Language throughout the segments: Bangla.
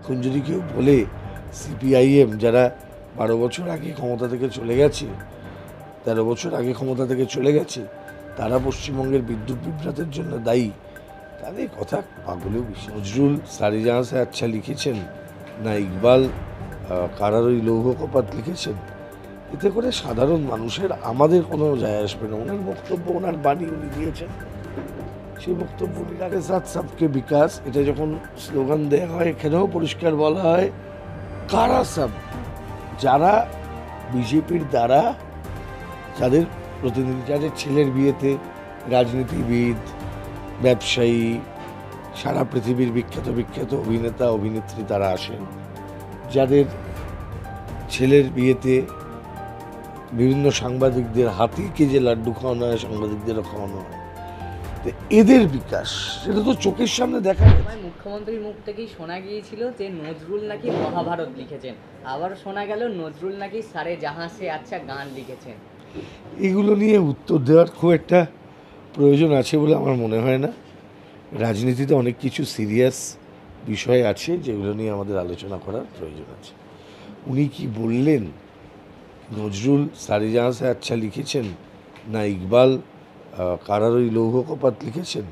এখন যদি কেউ বলে সিপিআইএম যারা 12 বছর আগে ক্ষমতা থেকে চলে গেছে, 13 বছর আগে ক্ষমতা থেকে চলে গেছে, তারা পশ্চিমবঙ্গের বিদ্যুৎ বিভ্রাটের জন্য দায়ী, তাহলে কথা পাগলেও বিশ্বাস। নজরুল সারে জাহাঁ সে আচ্ছা লিখেছেন না ইকবাল কারার ওই লৌহ কপাট লিখেছেন, এতে করে সাধারণ মানুষের আমাদের কোনো যায় আসবে না। ওনার বক্তব্য, ওনার বাণী উনি দিয়েছেন, সেই বক্তব্য উনি রাখে। সাথ সবকে বিকাশ, এটা যখন স্লোগান দেওয়া হয় এখানেও পরিষ্কার বলা হয় কারা সব, যারা বিজেপির দ্বারা, যাদের প্রতিনিধি, যাদের ছেলের বিয়েতে রাজনীতিবিদ, ব্যবসায়ী, সারা পৃথিবীর বিখ্যাত বিখ্যাত অভিনেতা অভিনেত্রী তারা আসেন, যাদের ছেলের বিয়েতে বিভিন্ন সাংবাদিকদের হাতিকে যে লাড্ডু খাওয়ানো হয় সাংবাদিকদেরও খাওয়ানো হয়, তো এদের বিকাশ সেটা তো চোখের সামনে দেখা যায়। মুখ্যমন্ত্রীর মুখ থেকেই শোনা গিয়েছিল যে নজরুল নাকি মহাভারত লিখেছেন, আবার শোনা গেল নজরুল নাকি সারে জাহাঁ সে আচ্ছা গান লিখেছেন। এগুলো নিয়ে উত্তর দেওয়ার খুব একটা প্রয়োজন আছে বলে আমার মনে হয় না। রাজনীতিতে অনেক কিছু সিরিয়াস বিষয় আছে যেগুলো নিয়ে আমাদের আলোচনা করার প্রয়োজন আছে। উনি কি বললেন, নজরুল সারে জাহাঁ সে আচ্ছা লিখেছেন না ইকবাল কারার ওই লৌহ কপাট লিখেছেন,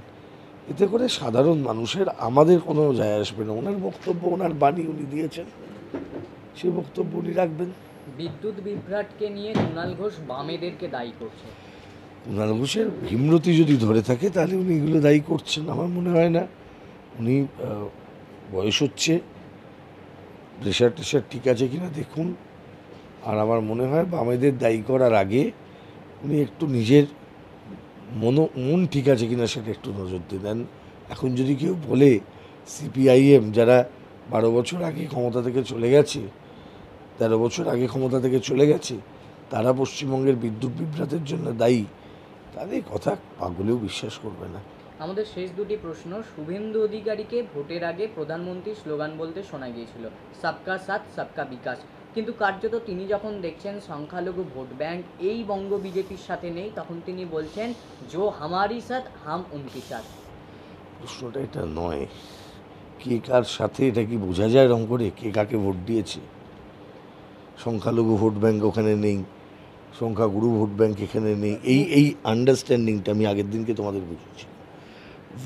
এতে করে সাধারণ মানুষের আমাদের কোনো যায় আসবে না। ওনার বক্তব্য, ওনার বাণী উনি দিয়েছেন, সেই বক্তব্য উনি রাখবেন। বিদ্যুৎ বিভ্রাটকে নিয়ে কুণাল ঘোষ বামেদেরকে দায়ী করছে। কুণাল ঘোষের ভীমরতি যদি ধরে থাকে তাহলে উনি এগুলো দায়ী করছেন, আমার মনে হয় না। উনি বয়স হচ্ছে, প্রেশার টেশার ঠিক আছে কিনা দেখুন। আর আমার মনে হয় বামেদের দায়ী করার আগে উনি একটু নিজের মন ঠিক আছে কিনা সেটা একটু নজর দিয়ে দেন। এখন যদি কেউ বলে সিপিআইএম যারা 12 বছর আগে ক্ষমতা থেকে চলে গেছে, 13 বছর আগে ক্ষমতা থেকে চলে গেছে, তারা পশ্চিমবঙ্গের বিদ্যুৎ বিভ্রাটের জন্য দায়ী, তাহলে কথা পাগলেও বিশ্বাস করবে না। আমাদের শেষ দুটি প্রশ্ন। শুভেন্দু অধিকারীকে ভোটের আগে প্রধানমন্ত্রী স্লোগান বলতে শোনা গিয়েছিল সবকা সাথ সবকা বিকাশ, কিন্তু কার্যত তিনি যখন দেখছেন সংখ্যালঘু ভোট ব্যাংক এই বঙ্গ বিজেপির সাথে নেই, তখন তিনি বলছেন জো হামারি সাথ হাম উনকি সাথ। প্রশ্নটা এটা নয়, কে কার সাথে এটা কি বোঝা যায় রং করে, কে কাকে ভোট দিয়েছে? সংখ্যালঘু ভোট ব্যাংক ওখানে নেই, সংখ্যাগুরু ভোট ব্যাংক এখানে নেই, এই আন্ডারস্ট্যান্ডিংটা আমি আগের দিনকে তোমাদের বুঝেছি।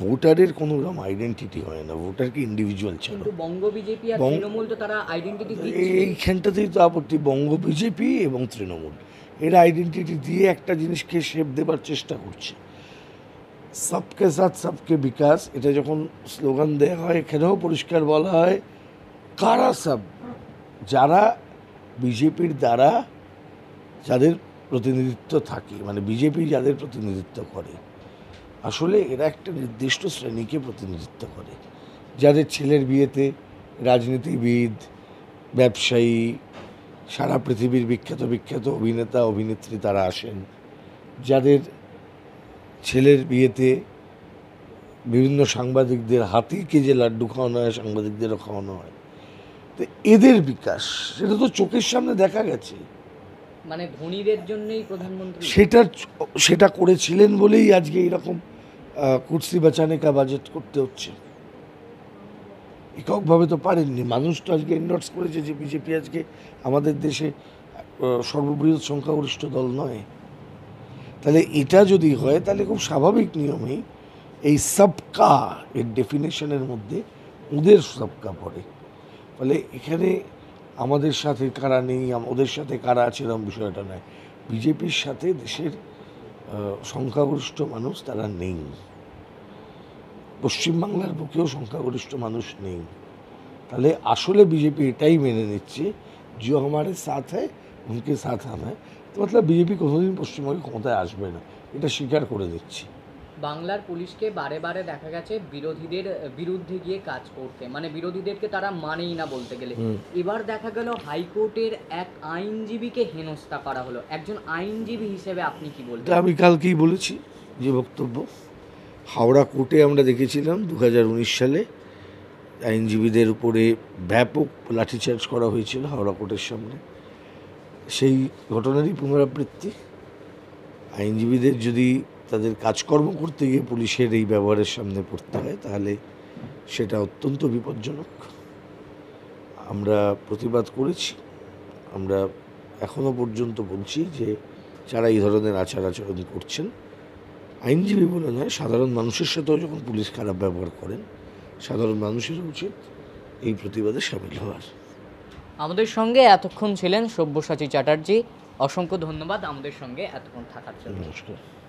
ভোটারের কোনো রকম আইডেন্টিটি হয় না, ভোটারকে ইন্ডিভিজুয়াল ছাড়ো। কিন্তু বঙ্গ বিজেপি আর তৃণমূল তো তারা আইডেন্টিটি দিচ্ছে। এইখানটাতেই তো আপত্তি, বঙ্গ বিজেপি এবং তৃণমূল এরা আইডেন্টিটি দিয়ে একটা জিনিসকে শেপ দেবার চেষ্টা করছে। সবকে সাথ সবকে বিকাশ, এটা যখন স্লোগান দেওয়া হয় এখানেও পরিষ্কার বলা হয় কারা সব, যারা বিজেপির দ্বারা, যাদের প্রতিনিধিত্ব থাকে, মানে বিজেপি যাদের প্রতিনিধিত্ব করে, আসলে এরা একটা নির্দিষ্ট শ্রেণীকে প্রতিনিধিত্ব করে, যাদের ছেলের বিয়েতে রাজনীতিবিদ, ব্যবসায়ী, সারা পৃথিবীর বিখ্যাত বিখ্যাত অভিনেতা অভিনেত্রী তারা আসেন, যাদের ছেলের বিয়েতে বিভিন্ন সাংবাদিকদের হাতিকে যে লাড্ডু খাওয়ানো হয় সাংবাদিকদেরও খাওয়ানো হয়, তো এদের বিকাশ সেটা তো চোখের সামনে দেখা গেছে। মানে ধনীদের জন্যই প্রধানমন্ত্রী সেটা করেছিলেন বলেই আজকে এইরকম কুর্সি বাঁচানে কা বাজেট করতে হচ্ছে। এককভাবে তো পারেননি, মানুষ তো আজকে এন্ডোর্স করেছে যে বিজেপি আজকে আমাদের দেশে সর্ববৃহৎ সংখ্যাগরিষ্ঠ দল নয়। তাহলে এটা যদি হয় তাহলে খুব স্বাভাবিক নিয়মেই এই সবকা এর ডেফিনেশনের মধ্যে ওদের সবকা পড়ে। ফলে এখানে আমাদের সাথে কারা নেই, ওদের সাথে কারা আছে এরকম বিষয়টা নয়। বিজেপির সাথে দেশের সংখ্যাগরিষ্ঠ মানুষ তারা নেই, পশ্চিমবাংলার বুকেও সংখ্যাগরিষ্ঠ মানুষ নেই। তাহলে আসলে বিজেপি এটাই মেনে নিচ্ছে যে আমাদের সাথ হয় উনকে সাথ হাম হ্যায়, তো মতলব বিজেপি কোনোদিন পশ্চিমবঙ্গে ক্ষমতায় আসবে না, এটা স্বীকার করে দিচ্ছি। বাংলার পুলিশকে বারে বারে দেখা গেছে বিরোধীদের বিরুদ্ধে গিয়ে কাজ করতে, মানে বিরোধীদেরকে তারা মানেই না বলতে গেলে। এবার দেখা গেল হাইকোর্টের এক আইনজীবীকে হেনস্থা করা হলো। একজন আইনজীবী হিসেবে আপনি কি বলবেন? আমি কালকেই বলেছি যে বক্তব্য, হাওড়া কোর্টে আমরা দেখেছিলাম 2019 সালে আইনজীবীদের উপরে ব্যাপক লাঠিচার্জ করা হয়েছিল হাওড়া কোর্টের সামনে, সেই ঘটনারই পুনরাবৃত্তি। আইনজীবীদের যদি তাদের কাজকর্ম করতে গিয়ে পুলিশের এই ব্যবহারের সামনে পড়তে হয় তাহলে সেটা অত্যন্ত বিপজ্জনক। আমরা প্রতিবাদ করেছি। আমরা এখনো পর্যন্ত বলছি যে যারা এই ধরনের আচার আচরণ করছেন, আইনজীবী বলে নয়, সাধারণ মানুষের সাথেও যখন পুলিশ খারাপ ব্যবহার করেন, সাধারণ মানুষের উচিত এই প্রতিবাদে সামিল হওয়ার। আমাদের সঙ্গে এতক্ষণ ছিলেন সব্যসাচী চ্যাটার্জি। অসংখ্য ধন্যবাদ আমাদের সঙ্গে এতক্ষণ থাকার জন্য। নমস্কার।